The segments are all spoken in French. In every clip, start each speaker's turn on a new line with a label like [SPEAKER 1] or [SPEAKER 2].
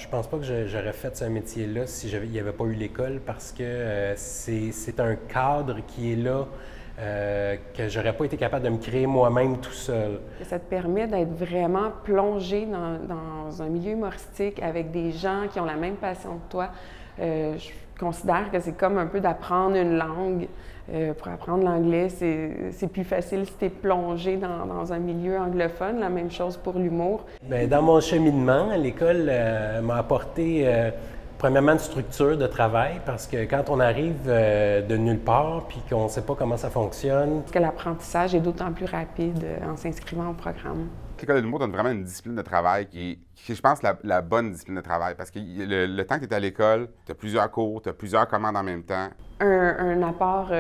[SPEAKER 1] je pense pas que j'aurais fait ce métier-là si il n'y avait pas eu l'école parce que c'est un cadre qui est là que j'aurais pas été capable de me créer moi-même tout seul.
[SPEAKER 2] Ça te permet d'être vraiment plongé dans un milieu humoristique avec des gens qui ont la même passion que toi. Je considère que c'est comme un peu d'apprendre une langue. Pour apprendre l'anglais, c'est plus facile si tu es plongé dans un milieu anglophone. La même chose pour l'humour.
[SPEAKER 1] Bien, dans mon cheminement, l'école m'a apporté premièrement une structure de travail parce que quand on arrive de nulle part puis qu'on ne sait pas comment ça fonctionne.
[SPEAKER 2] Parce que l'apprentissage est d'autant plus rapide en s'inscrivant au programme.
[SPEAKER 3] L'école de l'humour donne vraiment une discipline de travail qui est, je pense, la bonne discipline de travail. Parce que le temps que tu es à l'école, tu as plusieurs cours, tu as plusieurs commandes en même temps.
[SPEAKER 2] Un apport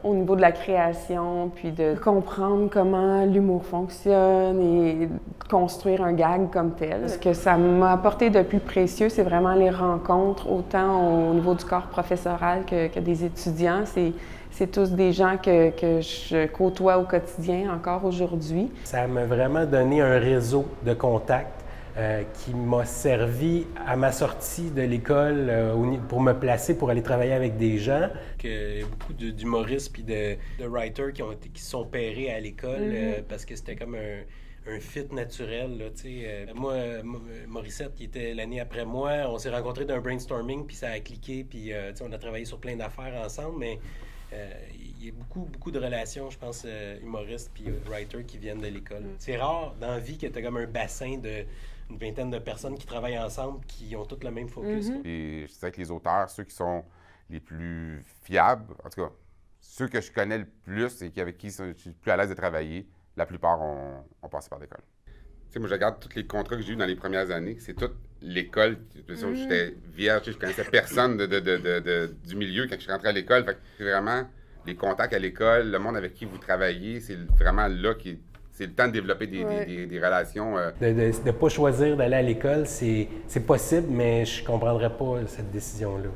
[SPEAKER 2] au niveau de la création, puis de comprendre comment l'humour fonctionne et construire un gag comme tel. Ce que ça m'a apporté de plus précieux, c'est vraiment les rencontres, autant au niveau du corps professoral que des étudiants. C'est tous des gens que je côtoie au quotidien encore aujourd'hui.
[SPEAKER 1] Ça m'a vraiment donné un réseau de contacts qui m'a servi à ma sortie de l'école pour me placer, pour aller travailler avec des gens. Il y a beaucoup d'humoristes puis de writers qui se sont pairés à l'école parce que c'était comme un fit naturel. Là, moi, Morissette, qui était l'année après moi, on s'est rencontrés d'un brainstorming, puis ça a cliqué, puis on a travaillé sur plein d'affaires ensemble, mais il y a beaucoup de relations, je pense, humoristes puis writers qui viennent de l'école. C'est rare dans la vie que tu as comme un bassin d'une vingtaine de personnes qui travaillent ensemble, qui ont tous le même focus.
[SPEAKER 3] Et je disais que les auteurs, ceux qui sont les plus fiables, en tout cas, ceux que je connais le plus et avec qui je suis le plus à l'aise de travailler, la plupart ont passé par l'école. Tu sais, moi, je regarde tous les contrats que j'ai eus dans les premières années, c'est toute l'école. J'étais vierge, je connaissais personne du milieu quand je suis rentré à l'école. Fait que c'est vraiment les contacts à l'école, le monde avec qui vous travaillez, c'est vraiment là c'est le temps de développer des relations.
[SPEAKER 1] De ne pas choisir d'aller à l'école, c'est possible, mais je ne comprendrais pas cette décision-là.